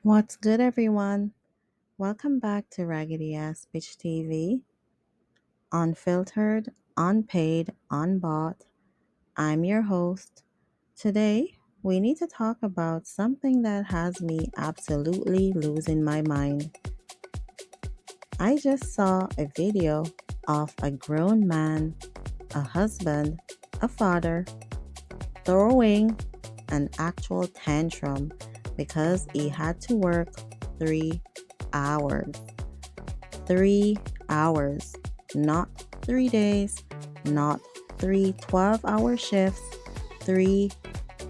What's good, everyone? Welcome back to Raggedy Ass Bitch TV. Unfiltered, unpaid, unbought. I'm your host. Today, we need to talk about something that has me absolutely losing my mind. I just saw a video of a grown man, a husband, a father, throwing an actual tantrum because he had to work 3 hours. 3 hours, not 3 days, not three 12-hour shifts, 3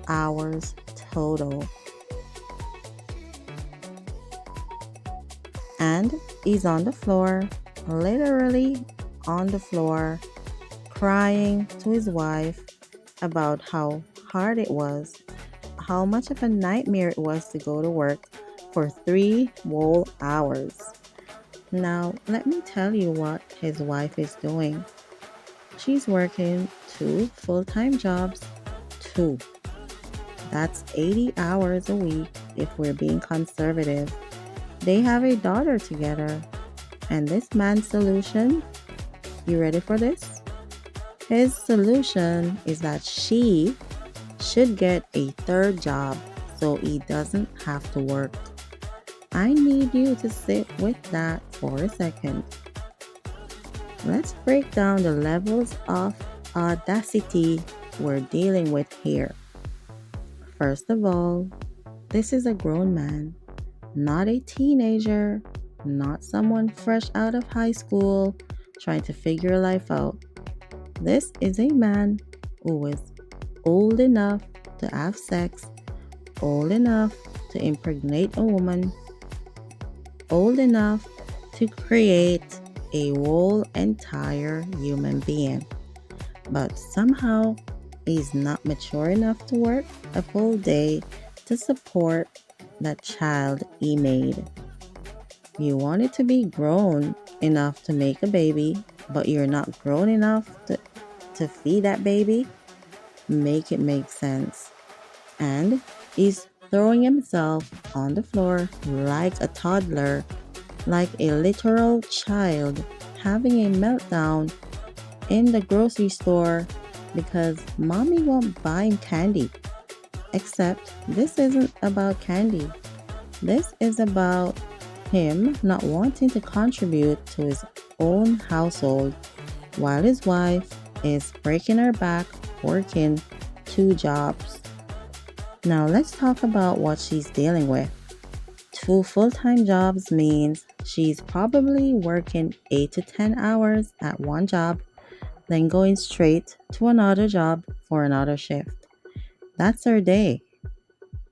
hours total. And he's on the floor, literally on the floor, crying to his wife about how hard it was, how much of a nightmare it was to go to work for 3 whole hours. Now, let me tell you what his wife is doing. She's working two full-time jobs, two. That's 80 hours a week if we're being conservative. They have a daughter together. And this man's solution, you ready for this? His solution is that she should get a third job so he doesn't have to work. I need you to sit with that for a second. Let's break down the levels of audacity we're dealing with here. First of all, this is a grown man, not a teenager, not someone fresh out of high school trying to figure life out. This is a man who is old enough to have sex, old enough to impregnate a woman, old enough to create a whole entire human being. But somehow he's not mature enough to work a full day to support that child he made. You wanted to be grown enough to make a baby, but you're not grown enough to feed that baby? Make it make sense. And he's throwing himself on the floor like a toddler, like a literal child having a meltdown in the grocery store because mommy won't buy him candy. Except this isn't about candy. This is about him not wanting to contribute to his own household while his wife is breaking her back working two jobs. Now let's talk about what she's dealing with. Two full-time jobs means she's probably working 8 to 10 hours at one job, then going straight to another job for another shift. That's her day.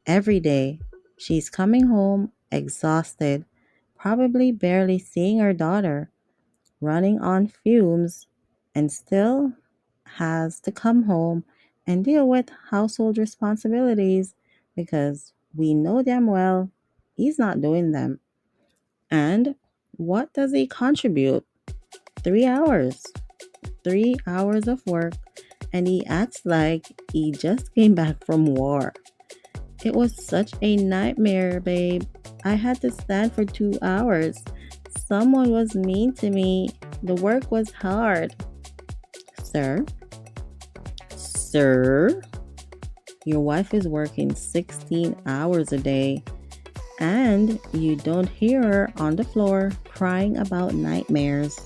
Every day, she's coming home exhausted, probably barely seeing her daughter, running on fumes, and still has to come home and deal with household responsibilities because we know damn well he's not doing them. And what does he contribute? 3 hours. 3 hours of work, and he acts like he just came back from war. It was such a nightmare, babe. I had to stand for 2 hours. Someone was mean to me. The work was hard. Sir? Sir? Your wife is working 16 hours a day, and you don't hear her on the floor crying about nightmares.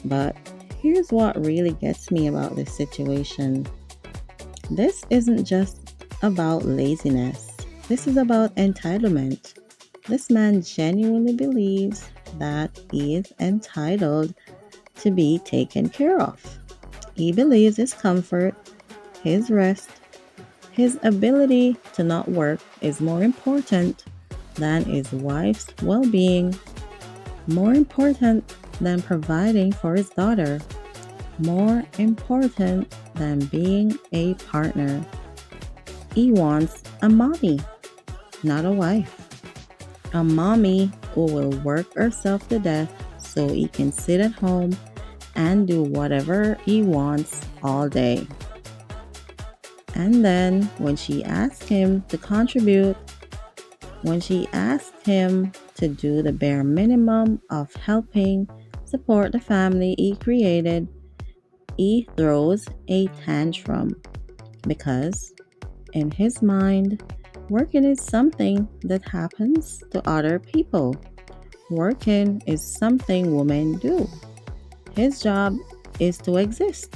But here's what really gets me about this situation. This isn't just about laziness. This is about entitlement. This man genuinely believes that he is entitled to be taken care of. He believes his comfort, his rest, his ability to not work is more important than his wife's well-being, more important than providing for his daughter, more important than being a partner. He wants a mommy, not a wife. A mommy who will work herself to death so he can sit at home and do whatever he wants all day. And then when she asks him to contribute, When she asks him to do the bare minimum of helping support the family he created, he throws a tantrum because, in his mind, working is something that happens to other people. Working is something women do. His job is to exist,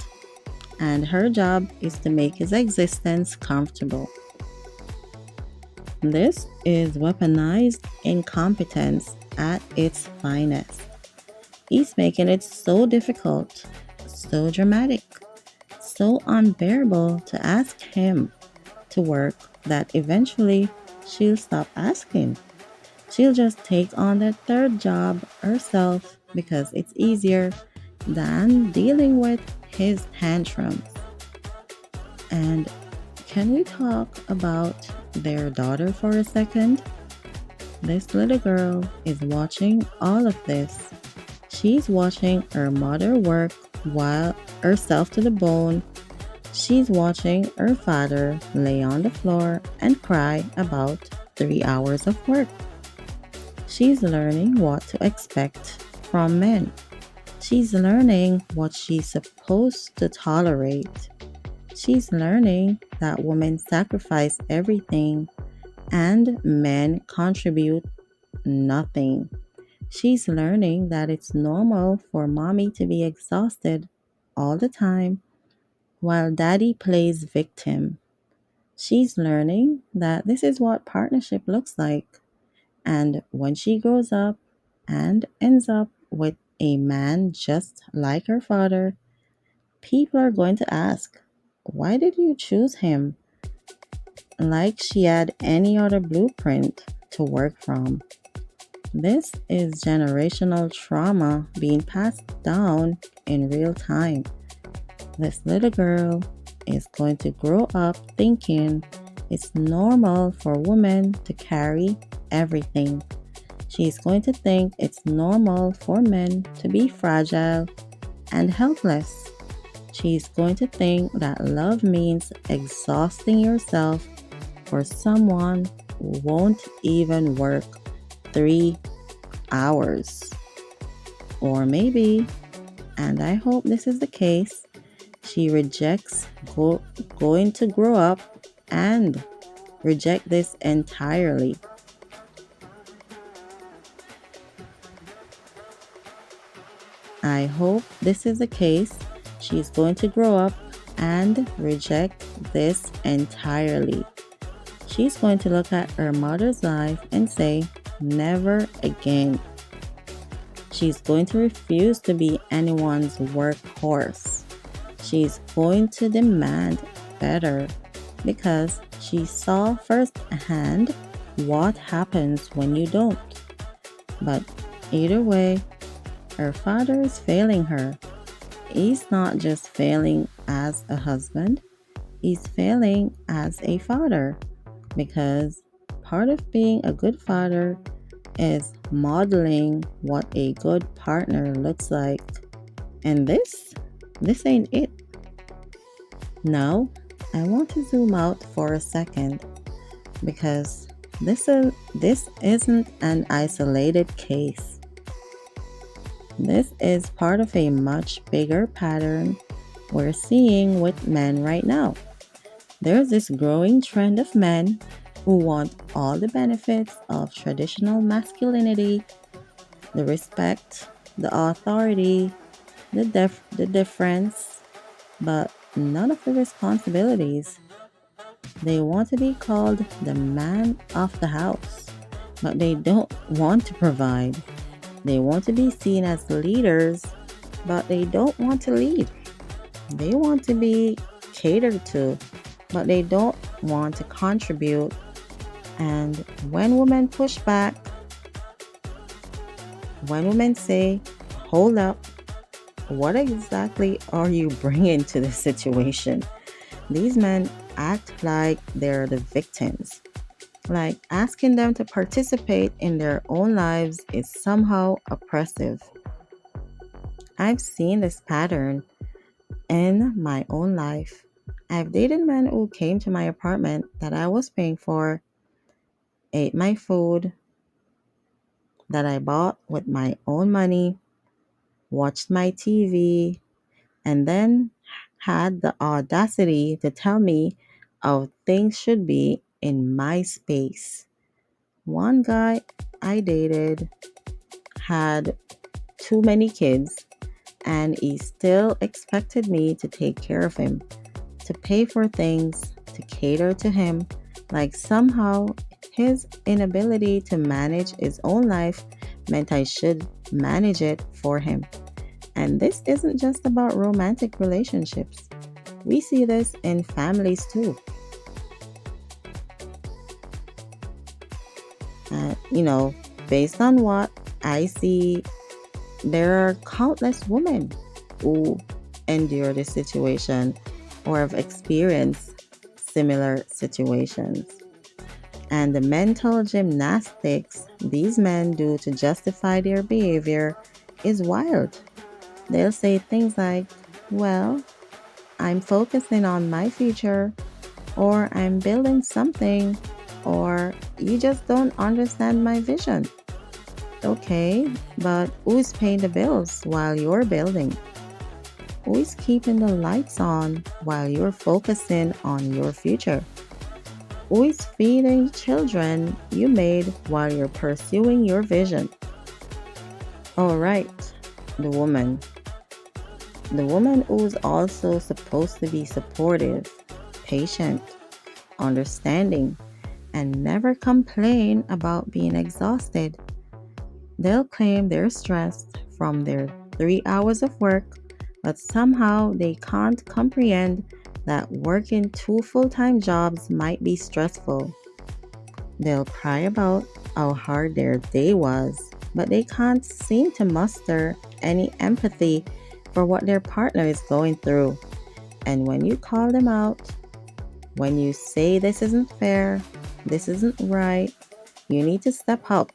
and her job is to make his existence comfortable. This is weaponized incompetence at its finest. He's making it so difficult, so dramatic, so unbearable to ask him to work that eventually she'll stop asking. She'll just take on that third job herself because it's easier than dealing with his tantrums. And can we talk about their daughter for a second? This little girl is watching all of this. She's watching her mother work while herself to the bone. She's watching her father lay on the floor and cry about 3 hours of work. She's learning what to expect from men. She's learning what she's supposed to tolerate. She's learning that women sacrifice everything and men contribute nothing. She's learning that it's normal for mommy to be exhausted all the time while daddy plays victim. She's learning that this is what partnership looks like. And when she grows up and ends up with a man just like her father, people are going to ask, why did you choose him? Like she had any other blueprint to work from. This is generational trauma being passed down in real time. This little girl is going to grow up thinking it's normal for women to carry everything. She's going to think it's normal for men to be fragile and helpless. She's going to think that love means exhausting yourself for someone who won't even work 3 hours. Or maybe, and I hope this is the case, she rejects going to grow up and reject this entirely. I hope this is the case. She's going to grow up and reject this entirely. She's going to look at her mother's life and say, never again. She's going to refuse to be anyone's workhorse. She's going to demand better because she saw firsthand what happens when you don't. But either way, her father is failing her. He's not just failing as a husband, he's failing as a father because part of being a good father is modeling what a good partner looks like. And this ain't it. Now, I want to zoom out for a second because this isn't an isolated case. This is part of a much bigger pattern we're seeing with men right now. There's this growing trend of men who want all the benefits of traditional masculinity, the respect, the authority, the difference, but none of the responsibilities. They want to be called the man of the house, but they don't want to provide. They want to be seen as leaders, but they don't want to lead. They want to be catered to, but they don't want to contribute. And when women push back, when women say, hold up, what exactly are you bringing to the situation? These men act like they're the victims. Like asking them to participate in their own lives is somehow oppressive. I've seen this pattern in my own life. I've dated men who came to my apartment that I was paying for ate my food that I bought with my own money, watched my TV, and then had the audacity to tell me how things should be in my space. One guy I dated had too many kids, and he still expected me to take care of him, to pay for things, to cater to him, like somehow his inability to manage his own life meant I should manage it for him. And this isn't just about romantic relationships. We see this in families too. You know, based on what I see, there are countless women who endure this situation or have experienced similar situations. And the mental gymnastics these men do to justify their behavior is wild. They'll say things like, well, I'm focusing on my future, or I'm building something, or you just don't understand my vision. Okay, but who is paying the bills while you're building? Who is keeping the lights on while you're focusing on your future? Who is feeding children you made while you're pursuing your vision? All right, the woman. The woman who's also supposed to be supportive, patient, understanding, and never complain about being exhausted. They'll claim they're stressed from their 3 hours of work, but somehow they can't comprehend that working two full-time jobs might be stressful. They'll cry about how hard their day was, but they can't seem to muster any empathy for what their partner is going through. And when you call them out, when you say this isn't fair, this isn't right, you need to step up,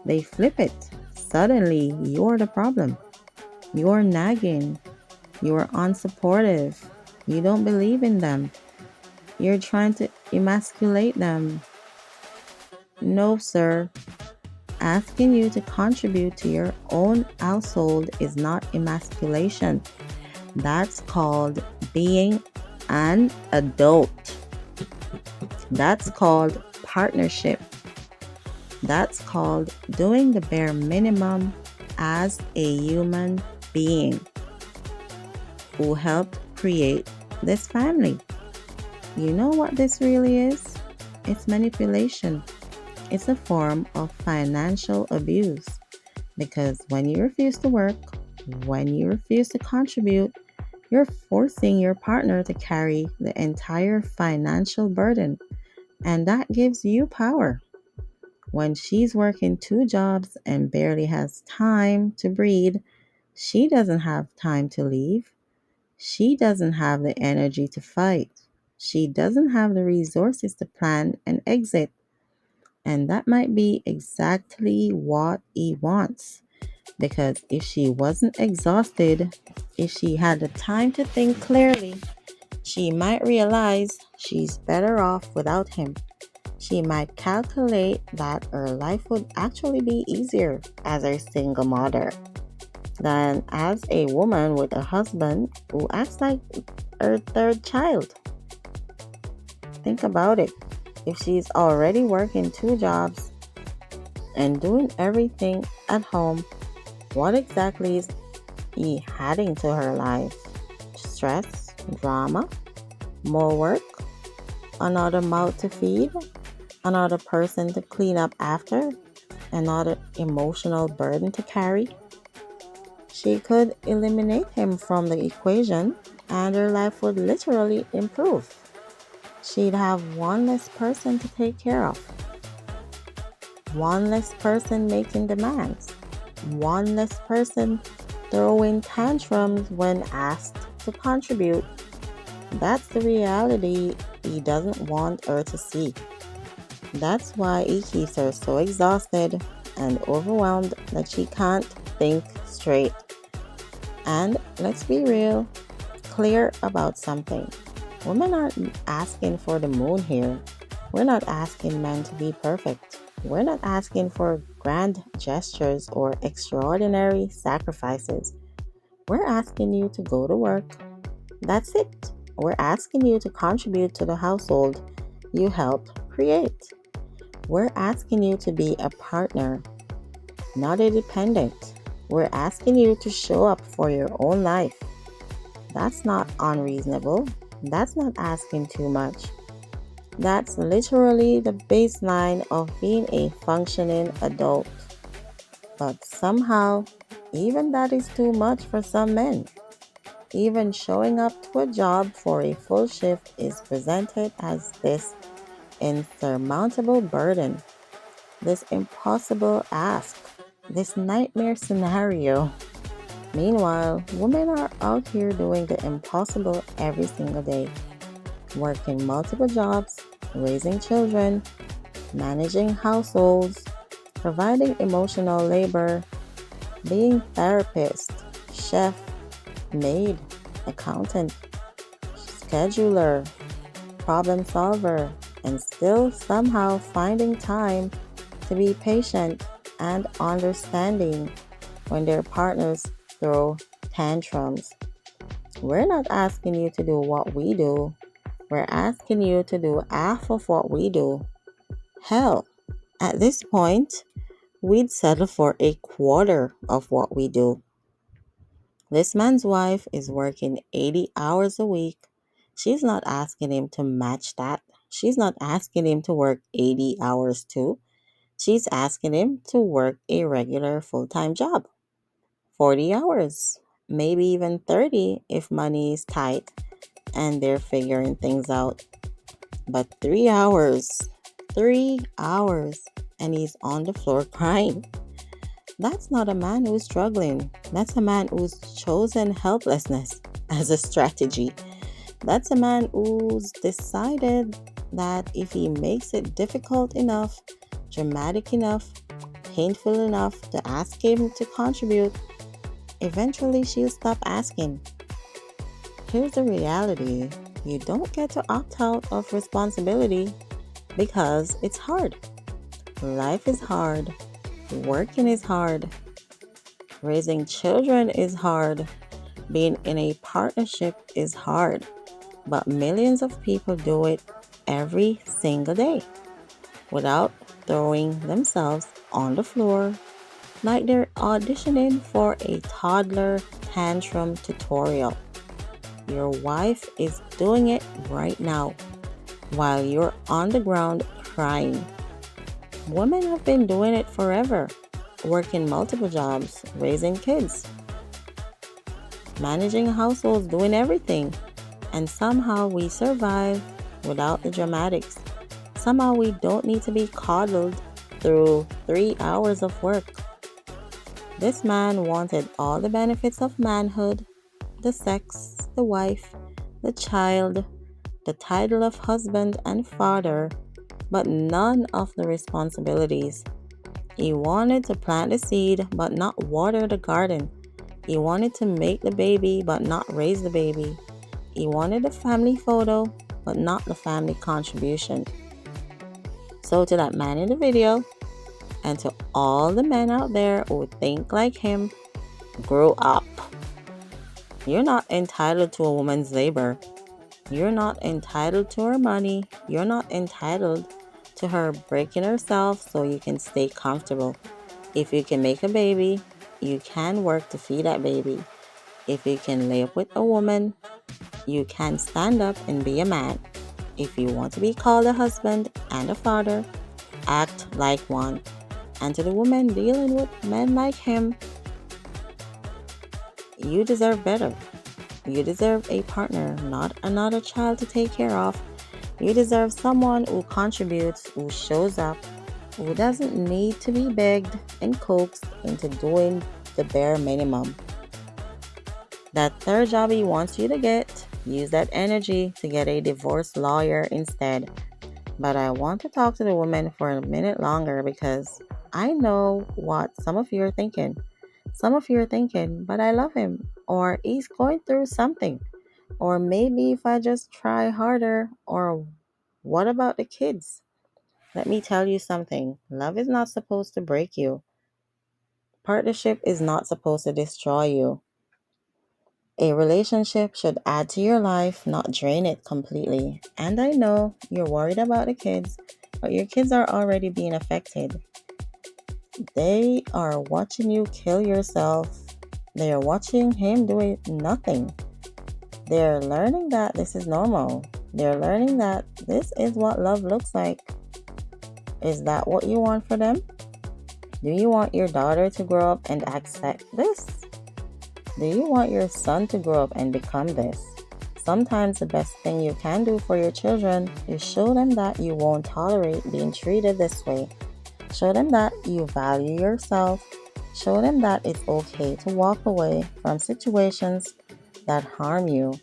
they flip it. Suddenly, you're the problem. You're nagging. You're unsupportive. You don't believe in them. You're trying to emasculate them. No, sir. Asking you to contribute to your own household is not emasculation. That's called being an adult. That's called partnership. That's called doing the bare minimum as a human being who helped create this family. You know what this really is? It's manipulation. It's a form of financial abuse because when you refuse to work, when you refuse to contribute, you're forcing your partner to carry the entire financial burden, and that gives you power. When she's working two jobs and barely has time to breathe, she doesn't have time to leave. She doesn't have the energy to fight. She doesn't have the resources to plan an exit. And that might be exactly what he wants. Because if she wasn't exhausted, if she had the time to think clearly, she might realize she's better off without him. She might calculate that her life would actually be easier as a single mother than as a woman with a husband who acts like her third child. Think about it. If she's already working two jobs and doing everything at home, what exactly is he adding to her life? Stress, drama, more work, another mouth to feed, another person to clean up after, another emotional burden to carry. She could eliminate him from the equation and her life would literally improve. She'd have one less person to take care of, one less person making demands, one less person throwing tantrums when asked to contribute. That's the reality he doesn't want her to see. That's why he keeps her so exhausted and overwhelmed that she can't think straight. And let's be real, clear about something. Women aren't asking for the moon here. We're not asking men to be perfect. We're not asking for grand gestures or extraordinary sacrifices. We're asking you to go to work. That's it. We're asking you to contribute to the household you helped create. We're asking you to be a partner, not a dependent. We're asking you to show up for your own life. That's not unreasonable. That's not asking too much. That's literally the baseline of being a functioning adult. But somehow, even that is too much for some men. Even showing up to a job for a full shift is presented as this insurmountable burden, this impossible ask, this nightmare scenario. Meanwhile, women are out here doing the impossible every single day, working multiple jobs, raising children, managing households, providing emotional labor, being therapist, chef, maid, accountant, scheduler, problem solver, and still somehow finding time to be patient and understanding when their partners throw tantrums. We're not asking you to do what we do. We're asking you to do half of what we do. Hell, at this point, we'd settle for a quarter of what we do. This man's wife is working 80 hours a week. She's not asking him to match that. She's not asking him to work 80 hours too. She's asking him to work a regular full time job, 40 hours, maybe even 30 if money is tight and they're figuring things out. But 3 hours, and he's on the floor crying. That's not a man who's struggling. That's a man who's chosen helplessness as a strategy. That's a man who's decided that if he makes it difficult enough, dramatic enough, painful enough to ask him to contribute, eventually she'll stop asking. Here's the reality: you don't get to opt out of responsibility because it's hard. Life is hard. Working is hard. Raising children is hard. Being in a partnership is hard. But millions of people do it every single day without throwing themselves on the floor like they're auditioning for a toddler tantrum tutorial. Your wife is doing it right now while you're on the ground crying. Women have been doing it forever, working multiple jobs, raising kids, managing households, doing everything. And somehow we survive without the dramatics. Somehow we don't need to be coddled through 3 hours of work. This man wanted all the benefits of manhood, the sex, the wife, the child, the title of husband and father, but none of the responsibilities. He wanted to plant the seed but not water the garden. He wanted to make the baby but not raise the baby. He wanted the family photo but not the family contribution. So to that man in the video and to all the men out there who think like him, grow up. You're not entitled to a woman's labor. You're not entitled to her money. You're not entitled to her breaking herself so you can stay comfortable. If you can make a baby, you can work to feed that baby. If you can lay up with a woman, you can stand up and be a man. If you want to be called a husband and a father, act like one. And to the woman dealing with men like him, you deserve better. You deserve a partner, not another child to take care of. You deserve someone who contributes, who shows up, who doesn't need to be begged and coaxed into doing the bare minimum. That third job he wants you to get, use that energy to get a divorce lawyer instead. But I want to talk to the woman for a minute longer because I know what some of you are thinking. Some of you are thinking, but I love him, or he's going through something, or maybe if I just try harder, or what about the kids? Let me tell you something. Love is not supposed to break you. Partnership is not supposed to destroy you. A relationship should add to your life, not drain it completely. And I know you're worried about the kids, but your kids are already being affected. They are watching you kill yourself. They are watching him do it nothing. They're learning that this is normal. They're learning that this is what love looks like. Is that what you want for them? Do you want your daughter to grow up and accept this? Do you want your son to grow up and become this? Sometimes the best thing you can do for your children is show them that you won't tolerate being treated this way. Show them that you value yourself. Show them that it's okay to walk away from situations that harm you.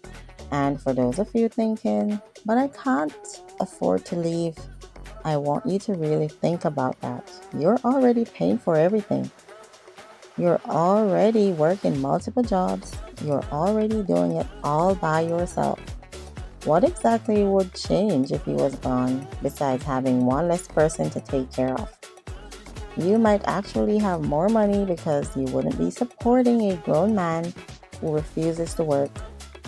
And for those of you thinking, but I can't afford to leave, I want you to really think about that. You're already paying for everything. You're already working multiple jobs. You're already doing it all by yourself. What exactly would change if he was gone, besides having one less person to take care of? You might actually have more money because you wouldn't be supporting a grown man who refuses to work.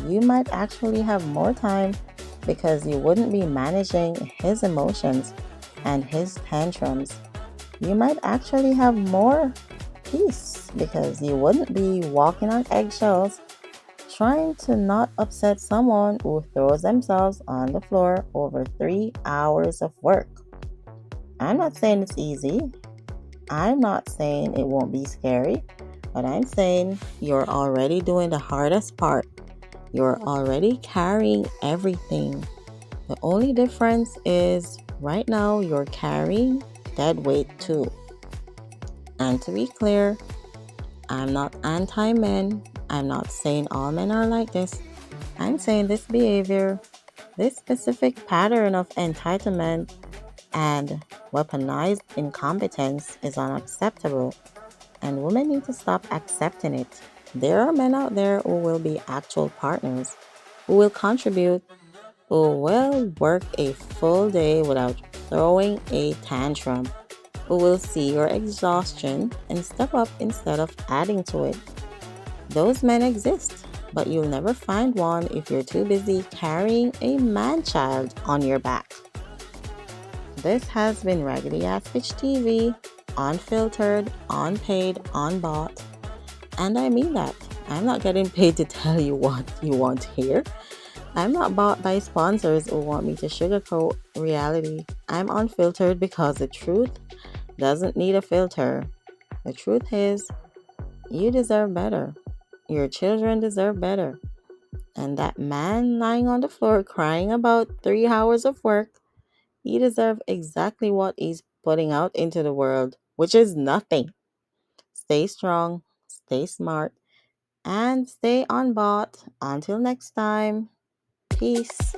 You might actually have more time because you wouldn't be managing his emotions and his tantrums. You might actually have more peace because you wouldn't be walking on eggshells trying to not upset someone who throws themselves on the floor over 3 hours of work. I'm not saying it's easy. I'm not saying it won't be scary, but I'm saying you're already doing the hardest part. You're already carrying everything. The only difference is right now you're carrying dead weight too. And to be clear, I'm not anti men. I'm not saying all men are like this. I'm saying this behavior, this specific pattern of entitlement and weaponized incompetence is unacceptable, and women need to stop accepting it. There are men out there who will be actual partners, who will contribute, who will work a full day without throwing a tantrum, who will see your exhaustion and step up instead of adding to it. Those men exist, but you'll never find one if you're too busy carrying a man child on your back. This has been Raggedy Ass Bitch TV, unfiltered, unpaid, unbought. And I mean that. I'm not getting paid to tell you what you want to hear. I'm not bought by sponsors who want me to sugarcoat reality. I'm unfiltered because the truth doesn't need a filter. The truth is, you deserve better. Your children deserve better. And that man lying on the floor crying about 3 hours of work, he deserves exactly what he's putting out into the world, which is nothing. Stay strong, stay smart, and stay unbought. Until next time, peace.